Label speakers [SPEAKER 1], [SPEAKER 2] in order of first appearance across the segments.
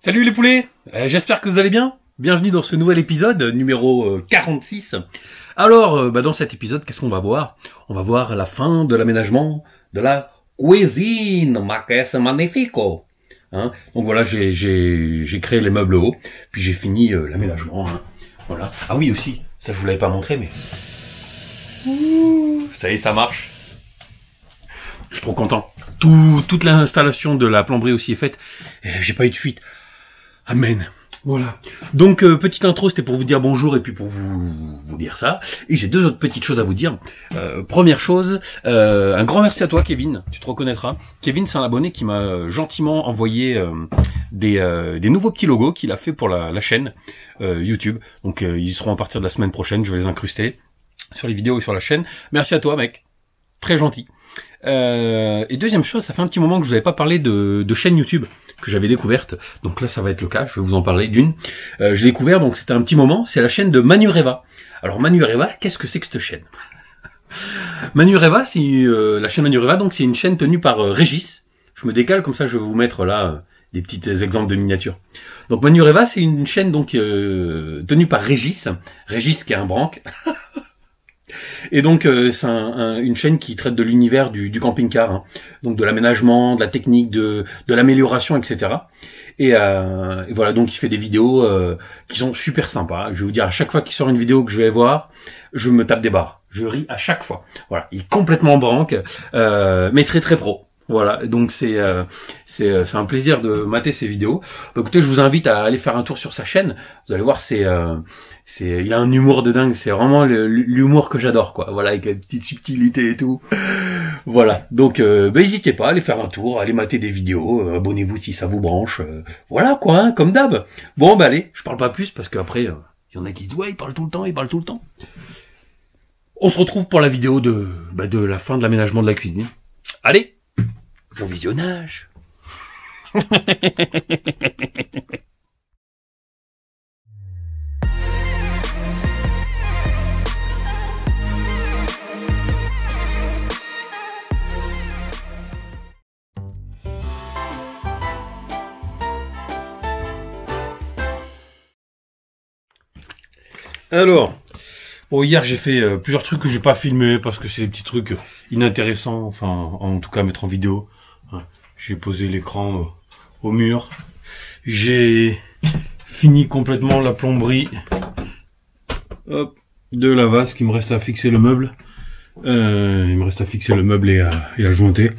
[SPEAKER 1] Salut les poulets, j'espère que vous allez bien. Bienvenue dans ce nouvel épisode, numéro 46. Alors, dans cet épisode, qu'est-ce qu'on va voir? On va voir la fin de l'aménagement de la cuisine, ma casa magnifico. Hein, donc voilà, j'ai créé les meubles hauts, puis j'ai fini l'aménagement. Hein, voilà. Ah oui aussi, ça je vous l'avais pas montré, mais ça y est, ça marche. Je suis trop content. Toute l'installation de la plomberie aussi est faite. J'ai pas eu de fuite. Amen. Voilà. Donc petite intro, c'était pour vous dire bonjour et puis pour vous dire ça. Et j'ai deux autres petites choses à vous dire. Première chose, un grand merci à toi, Kevin. Tu te reconnaîtras. Kevin, c'est un abonné qui m'a gentiment envoyé des nouveaux petits logos qu'il a fait pour la chaîne YouTube. Donc ils seront à partir de la semaine prochaine. Je vais les incruster sur les vidéos et sur la chaîne. Merci à toi, mec. Très gentil. Et deuxième chose, ça fait un petit moment que je vous avais pas parlé de chaîne YouTube que j'avais découverte. Donc là, ça va être le cas. Je vais vous en parler d'une. J'ai découvert, donc c'était un petit moment. C'est la chaîne de Manureva. Alors Manureva, qu'est-ce que c'est que cette chaîne? Manureva, c'est la chaîne Manureva. Donc c'est une chaîne tenue par Régis. Je me décale comme ça, je vais vous mettre là des petits exemples de miniatures. Donc Manureva, c'est une chaîne donc tenue par Régis. Régis qui est un branque. Et donc c'est une chaîne qui traite de l'univers du camping-car, hein. Donc de l'aménagement, de la technique, de l'amélioration, etc. Et voilà, donc il fait des vidéos qui sont super sympas. Je vais vous dire, à chaque fois qu'il sort une vidéo que je vais voir, je me tape des barres. Je ris à chaque fois. Voilà, il est complètement branque, mais très très pro. Voilà, donc c'est un plaisir de mater ces vidéos. Écoutez, je vous invite à aller faire un tour sur sa chaîne. Vous allez voir, il a un humour de dingue. C'est vraiment l'humour que j'adore, quoi. Voilà, avec la petite subtilité et tout. Voilà, donc n'hésitez pas à aller faire un tour, à aller mater des vidéos. Abonnez-vous si ça vous branche. Voilà, quoi, hein, comme d'hab. Bon, allez, je parle pas plus parce qu'après, il y en a qui disent ouais, il parle tout le temps. On se retrouve pour la vidéo de la fin de l'aménagement de la cuisine. Allez. Bon visionnage. Alors, bon, hier j'ai fait plusieurs trucs que j'ai pas filmé parce que c'est des petits trucs inintéressants, enfin en tout cas à mettre en vidéo. J'ai posé l'écran au mur. J'ai fini complètement la plomberie de la vase qu'il me reste à fixer le meuble. Il me reste à fixer le meuble et à jointer.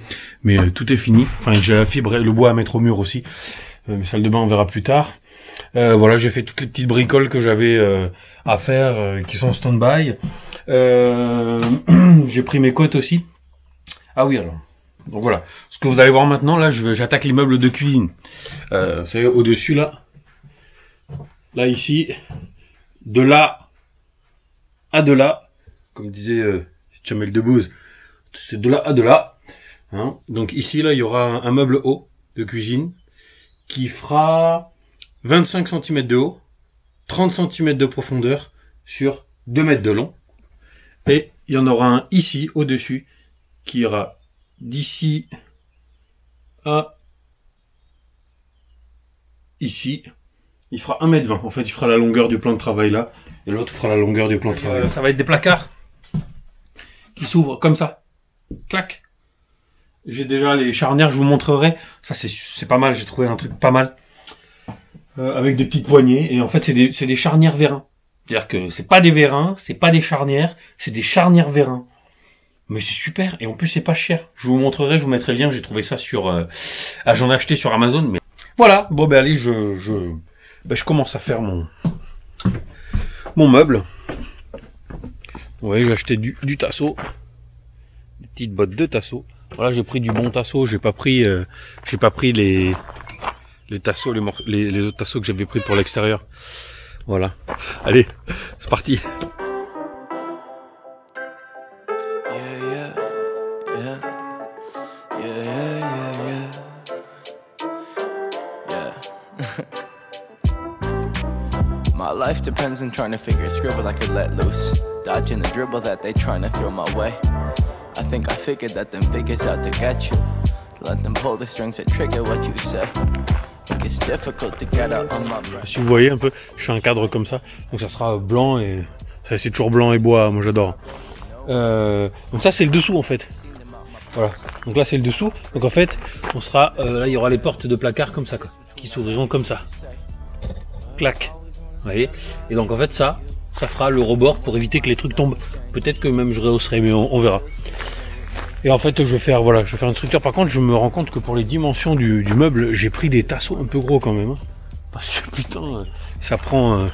[SPEAKER 1] Mais tout est fini. Enfin, j'ai la fibre et le bois à mettre au mur aussi. Mes salles de bain, on verra plus tard. Voilà, j'ai fait toutes les petites bricoles que j'avais à faire, qui sont stand-by. J'ai pris mes côtes aussi. Ah oui, alors. Donc voilà, ce que vous allez voir maintenant, là, j'attaque les meubles de cuisine. Vous savez, au-dessus, là, ici, de là à de là, comme disait Jamel Debbouze, c'est de là à de là. Hein. Donc ici, là, il y aura un meuble haut de cuisine qui fera 25 cm de haut, 30 cm de profondeur sur 2 mètres de long. Et il y en aura un ici, au-dessus, qui ira d'ici à ici, il fera 1,20 m. En fait, il fera la longueur du plan de travail là, et l'autre fera la longueur du plan de travail. Ça va être des placards qui s'ouvrent comme ça. Clac. J'ai déjà les charnières, je vous montrerai. Ça, c'est pas mal, j'ai trouvé un truc pas mal. Avec des petites poignées, et en fait, c'est des charnières vérins. C'est-à-dire que c'est pas des vérins, c'est pas des charnières, c'est des charnières vérins. Mais c'est super, et en plus c'est pas cher. Je vous montrerai, je vous mettrai le lien, j'ai trouvé ça sur... j'en ai acheté sur Amazon, mais... Voilà, bon allez, je commence à faire mon meuble. Ouais, j'ai acheté du tasseau. Des petites bottes de tasseau. Voilà, j'ai pris du bon tasseau, j'ai pas pris les tasseaux, les autres tasseaux que j'avais pris pour l'extérieur. Voilà. Allez, c'est parti.
[SPEAKER 2] My life depends on trying to figure a scribble I could let loose, dodging the dribble that they trying to throw my way. I think I figured that them figures out to get you, let them pull the strings that trigger what you say. Think it's difficult to get out on my brain.
[SPEAKER 1] Si vous voyez un peu, je fais un cadre comme ça, donc ça sera blanc et ça c'est toujours blanc et bois, moi j'adore. Donc ça c'est le dessous en fait. Voilà. Donc là c'est le dessous. Donc en fait, on sera là il y aura les portes de placard comme ça quoi, qui s'ouvriront comme ça. Clac. Vous voyez. Et donc en fait ça fera le rebord pour éviter que les trucs tombent. Peut-être que même je rehausserai, mais on verra. Et en fait je vais faire voilà, je vais faire une structure. Par contre je me rends compte que pour les dimensions du meuble, j'ai pris des tasseaux un peu gros quand même. Hein. Parce que putain, ça prend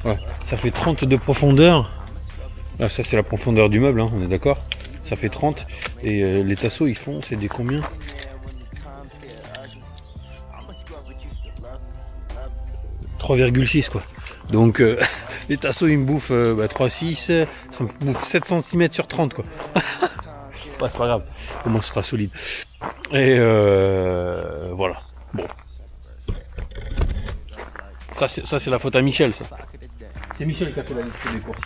[SPEAKER 1] voilà, ça fait 30 de profondeur. Là, ça c'est la profondeur du meuble, hein, on est d'accord. Ça fait 30 et les tasseaux ils font, c'est des combien? 3,6 quoi. Donc les tasseaux ils me bouffent 3,6, ça me bouffe 7 cm sur 30 quoi. Bah, c'est pas grave, au moins ce sera solide. Et voilà. Bon. Ça c'est la faute à Michel ça. C'est Michel qui a fait la liste des courses.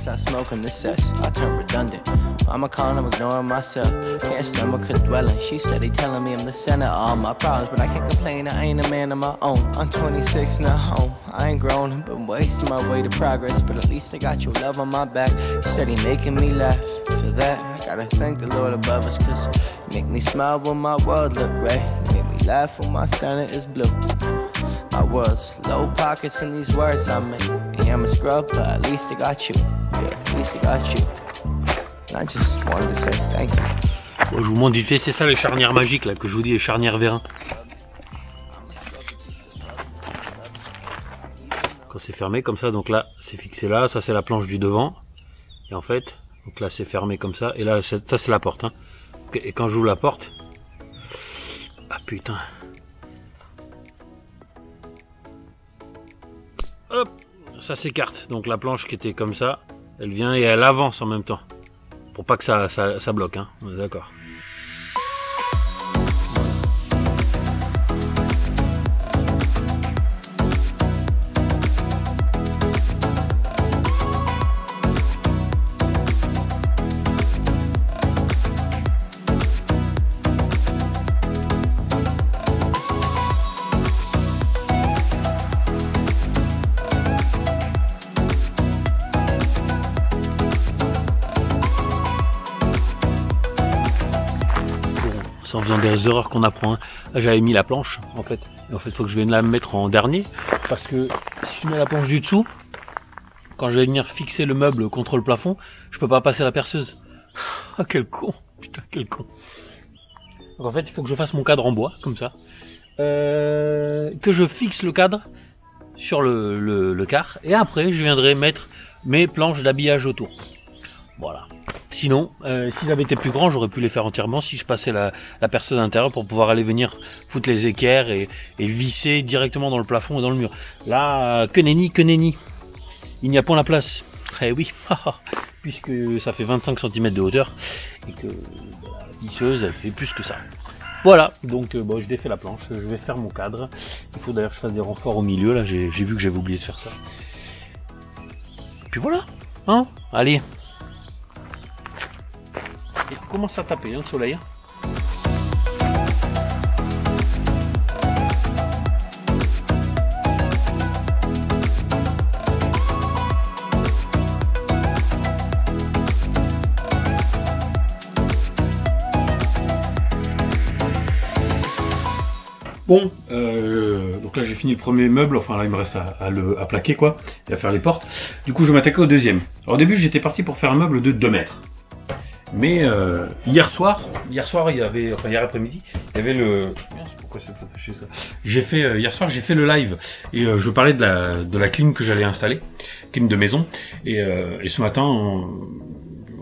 [SPEAKER 2] I smoke in the cess, I turn redundant. I'm a con, I'm ignoring myself. Can't stomach her dwelling. She said they telling me I'm the center of all my problems, but I can't complain, I ain't a man of my own. I'm 26 now home. I ain't grown, been wasting my way to progress, but at least I got your love on my back. Steady making me laugh. For that, I gotta thank the Lord above us, cause you make me smile when my world look gray. Make me laugh when my Santa is blue. My world's low pockets in these words I make. Yeah, I'm a scrub, but at least I got you. Yeah, at least I got you. And I just wanted to say thank you.
[SPEAKER 1] Bon, je vous montre vite fait, c'est ça les charnières magiques là que je vous dis, les charnières vérin. Quand c'est fermé comme ça, donc là c'est fixé là, ça c'est la planche du devant. Et en fait, donc là c'est fermé comme ça, et là ça c'est la porte. Hein. Et quand j'ouvre la porte, ah putain. Hop, ça s'écarte. Donc la planche qui était comme ça, elle vient et elle avance en même temps. Pour pas que ça bloque, hein. On est d'accord. C'est en faisant des erreurs qu'on apprend. Hein. Là, j'avais mis la planche, en fait. Et en fait, il faut que je vienne la mettre en dernier. Parce que si je mets la planche du dessous, quand je vais venir fixer le meuble contre le plafond, je peux pas passer la perceuse. Ah, quel con. Putain, quel con. Donc en fait, il faut que je fasse mon cadre en bois, comme ça. Que je fixe le cadre sur le quart. Et après, je viendrai mettre mes planches d'habillage autour. Voilà. Sinon, si j'avais été plus grand, j'aurais pu les faire entièrement si je passais la perceuse à l'intérieur pour pouvoir aller venir foutre les équerres et visser directement dans le plafond et dans le mur. Là, que nenni, il n'y a point la place. Eh oui, puisque ça fait 25 cm de hauteur et que la visseuse, elle fait plus que ça. Voilà, donc bon, je défais la planche, je vais faire mon cadre. Il faut d'ailleurs que je fasse des renforts au milieu, là j'ai vu que j'avais oublié de faire ça. Et puis voilà, hein, allez. Il commence à taper, hein, le soleil. Bon, donc là j'ai fini le premier meuble, enfin là il me reste à plaquer quoi, et à faire les portes. Du coup je vais m'attaquer au deuxième. Alors au début j'étais parti pour faire un meuble de 2 mètres. Mais hier soir il y avait, enfin hier après-midi, il y avait le... Pourquoi c'est attaché ça? J'ai fait, hier soir j'ai fait le live, et je parlais de la clim que j'allais installer, clim de maison, et ce matin...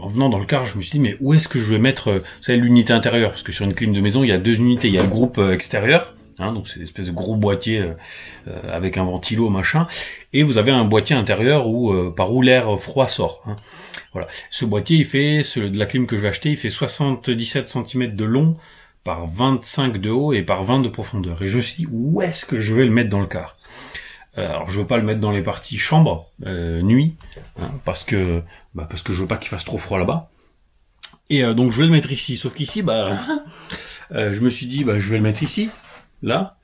[SPEAKER 1] En venant dans le car, je me suis dit, mais où est-ce que je vais mettre, vous savez, l'unité intérieure? Parce que sur une clim de maison, il y a 2 unités. Il y a le groupe extérieur, hein, donc c'est une espèce de gros boîtier avec un ventilo, machin. Et vous avez un boîtier intérieur par où l'air froid sort. Hein. Voilà. Ce boîtier, il fait, de la clim que je vais acheter, il fait 77 cm de long, par 25 de haut et par 20 de profondeur. Et je me suis dit, où est-ce que je vais le mettre dans le car? Alors je veux pas le mettre dans les parties chambre, nuit, hein, parce que je veux pas qu'il fasse trop froid là-bas. Et donc je vais le mettre ici, sauf qu'ici, je me suis dit, je vais le mettre ici, là,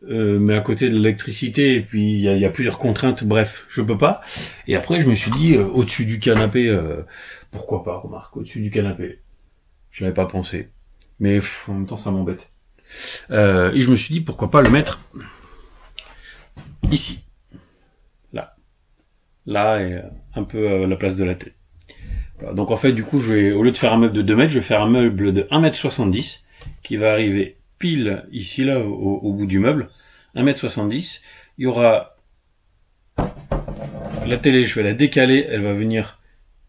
[SPEAKER 1] mais à côté de l'électricité, et puis il y a plusieurs contraintes, bref, je peux pas. Et après, je me suis dit, au-dessus du canapé, pourquoi pas, remarque, au-dessus du canapé. Je n'avais pas pensé. Mais en même temps, ça m'embête. Et je me suis dit, pourquoi pas le mettre ici. Là, et un peu à la place de la télé. Voilà. Donc en fait, du coup, au lieu de faire un meuble de 2 mètres, je vais faire un meuble de 1,70 m qui va arriver pile ici, là, au bout du meuble. 1,70 m. Il y aura la télé, je vais la décaler, elle va venir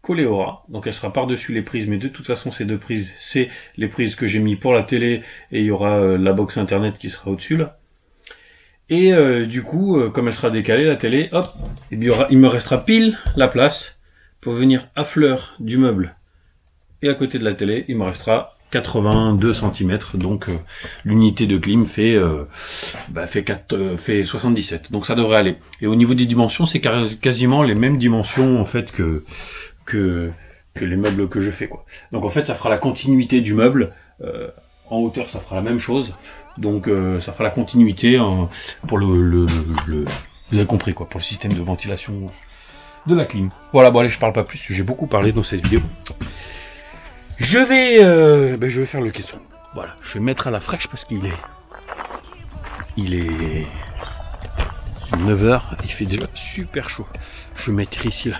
[SPEAKER 1] coller au ras. Donc elle sera par-dessus les prises, mais de toute façon, ces 2 prises, c'est les prises que j'ai mis pour la télé, et il y aura la box internet qui sera au-dessus, là. Et du coup, comme elle sera décalée, la télé, hop, et bien, il me restera pile la place pour venir à fleur du meuble. Et à côté de la télé, il me restera 82 cm, donc l'unité de clim fait 77. Donc ça devrait aller. Et au niveau des dimensions, c'est quasiment les mêmes dimensions en fait que les meubles que je fais, quoi. Donc en fait, ça fera la continuité du meuble. En hauteur, ça fera la même chose. Donc ça fera la continuité pour le vous avez compris, quoi, pour le système de ventilation de la clim. Voilà, bon allez, je parle pas plus, j'ai beaucoup parlé dans cette vidéo. Je vais faire le caisson. Voilà, je vais mettre à la fraîche parce qu'il est 9h, il fait déjà super chaud. Je vais mettre ici, là,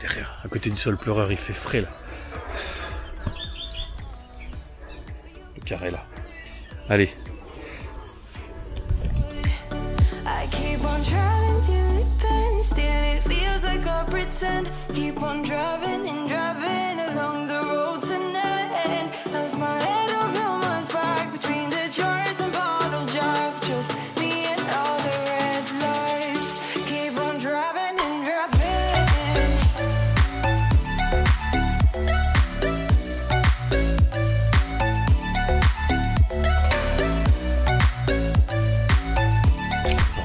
[SPEAKER 1] derrière, à côté du sol pleureur, il fait frais, là. Le carré, là. Allez.
[SPEAKER 2] Keep on driving and driving along the road tonight. Lost my head over my back between the jars and bottle jack. Just me and all the red lights. Keep on driving and driving.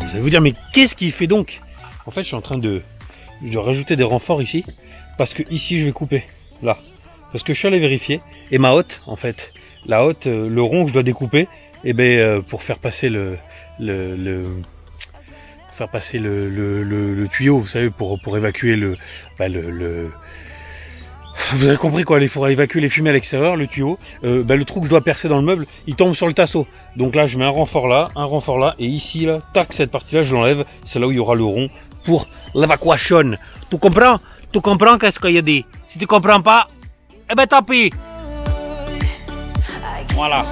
[SPEAKER 1] Vous allez vous dire, mais qu'est-ce qu'il fait donc? En fait, je suis en train de rajouter des renforts ici, parce que ici je vais couper, là, parce que je suis allé vérifier, et ma hotte, en fait, la hotte, le rond que je dois découper, et pour faire passer le tuyau, vous savez, pour évacuer vous avez compris, quoi, il faudra évacuer les fumées à l'extérieur, le tuyau, le trou que je dois percer dans le meuble, il tombe sur le tasseau. Donc là, je mets un renfort là, et ici, là, tac, cette partie-là, je l'enlève, c'est là où il y aura le rond pour l'évacuation. Tu comprends? Tu comprends qu'est-ce qu'il y a dit? Si tu comprends pas, eh ben tant pis. Voilà.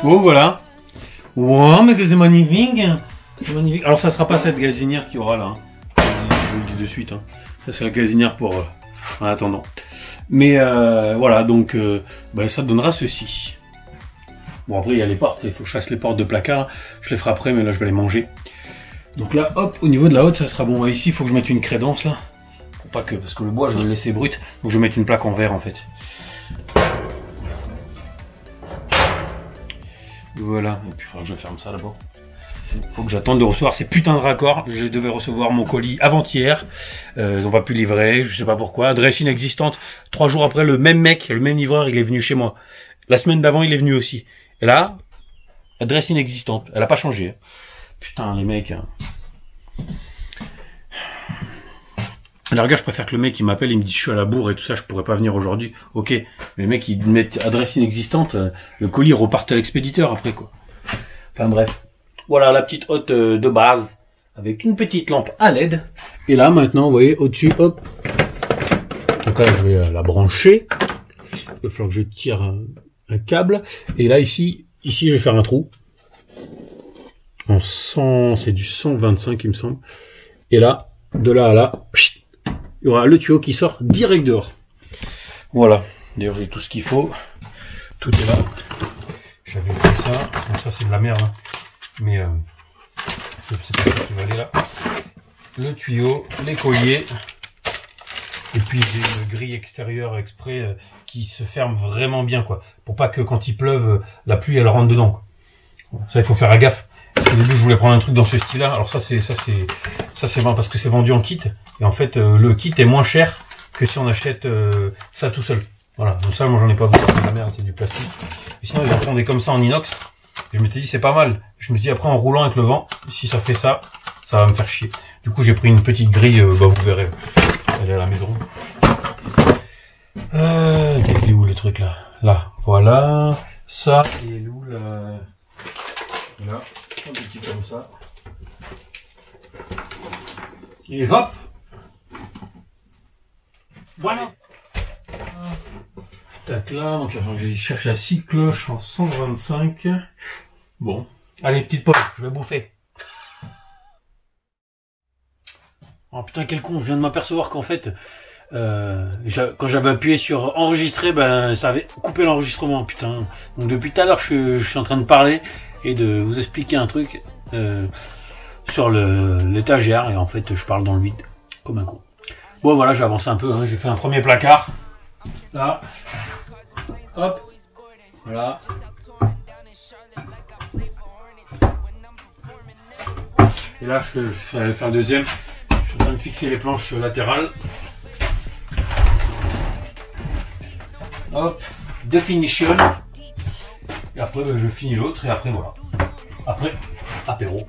[SPEAKER 1] Oh voilà. Wow, mais que c'est magnifique. C'est magnifique. Alors ça sera pas cette gazinière qui aura là. Je vous le dis de suite. Ça c'est la gazinière pour en attendant. Mais voilà, donc ça donnera ceci. Bon après il y a les portes, il faut que je fasse les portes de placard. Je les ferai après, mais là je vais les manger. Donc là, hop, au niveau de la haute, ça sera bon. Ici, il faut que je mette une crédence là. Pour pas que, parce que le bois, je vais le laisser brut. Donc je vais mettre une plaque en verre en fait. Voilà, et puis il faudra que je ferme ça d'abord. Faut que j'attende de recevoir ces putains de raccords. Je devais recevoir mon colis avant-hier. Ils n'ont pas pu livrer, je sais pas pourquoi. Adresse inexistante. 3 jours après, le même mec, le même livreur, il est venu chez moi. La semaine d'avant, il est venu aussi. Et là, adresse inexistante. Elle a pas changé. Putain, les mecs. la regarde, je préfère que le mec il m'appelle, il me dit je suis à la bourre et tout ça, je pourrais pas venir aujourd'hui. Ok, mais le mec il met adresse inexistante, le colis repart à l'expéditeur après quoi. Enfin bref. Voilà la petite hotte de base avec une petite lampe à LED. Et là maintenant, vous voyez au-dessus, hop. Donc là je vais la brancher. Il va falloir que je tire un câble. Et là ici je vais faire un trou. En 100, c'est du 125 il me semble. Et là, de là à là, il y aura le tuyau qui sort direct dehors. Voilà. D'ailleurs, j'ai tout ce qu'il faut. Tout est là. J'avais fait ça. Bon, ça, c'est de la merde. Hein. Mais je sais pas ce qui va aller là. Le tuyau, les colliers. Et puis, j'ai une grille extérieure exprès qui se ferme vraiment bien, quoi. Pour pas que quand il pleuve, la pluie, elle rentre dedans. Quoi. Ça, il faut faire gaffe. Au début, je voulais prendre un truc dans ce style-là. Alors ça, c'est bon parce que c'est vendu en kit. Et en fait, le kit est moins cher que si on achète ça tout seul. Voilà. Donc ça, moi, j'en ai pas besoin. C'est de la merde, c'est du plastique. Et sinon, ils en font des comme ça en inox. Et je m'étais dit, c'est pas mal. Je me suis dit, après, en roulant avec le vent, si ça fait ça, ça va me faire chier. Du coup, j'ai pris une petite grille. Bah, vous verrez. Elle est à la maison. Il est où le truc là? Là. Voilà. Ça. Et où là? Là. Un petit comme ça. Et hop. Voilà. Tac là, donc je cherche la 6 cloches en 125. Bon. Allez, petite pause, je vais bouffer. Oh putain, quel con, je viens de m'apercevoir qu'en fait, quand j'avais appuyé sur enregistrer, ben ça avait coupé l'enregistrement, putain. Donc depuis tout à l'heure, je suis en train de parler et de vous expliquer un truc sur l'étagère et en fait je parle dans le vide comme un con. Bon voilà, j'ai avancé un peu, hein. J'ai fait un premier placard là, hop, voilà. Et là je vais faire un deuxième. Je suis en train de fixer les planches latérales. Hop, definition. Et après, ben, je finis l'autre et après, voilà. Après, apéro.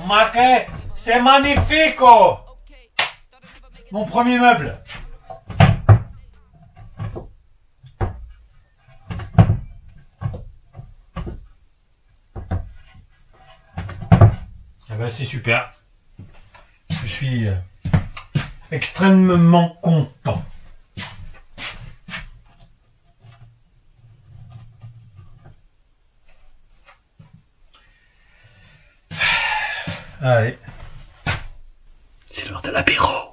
[SPEAKER 1] Marqué, c'est magnifique! Mon premier meuble. Eh ben, c'est super. Je suis extrêmement content. Allez. C'est l'heure de l'apéro.